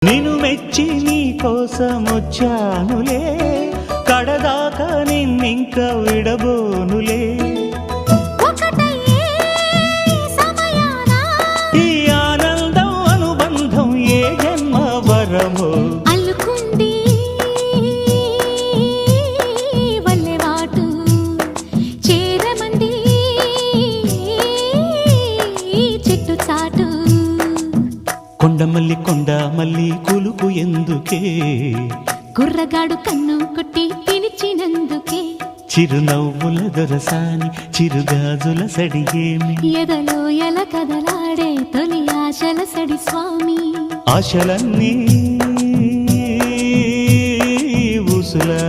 నిన్ను మెచ్చి నీ కోసం వచ్చానులే, కడదాకా నిన్నింక విడబోనులే. ఈ ఆనందం అనుబంధం ఏ జన్మ వరమో అల్లుకుంది వల్లెవాటు చేరమంది చెట్టు చాటు. కొండ మల్లి కులుకు ఎందుకే, కుర్రగాడు కన్ను కొట్టి పిలిచినందుకే. చిరునవ్వుల దొరసాని చిరుగాజుల సడిగేమి, ఎదలో ఎల కదలాడే తొలి ఆశల సడి స్వామి. ఆశలన్నీ ఊసులా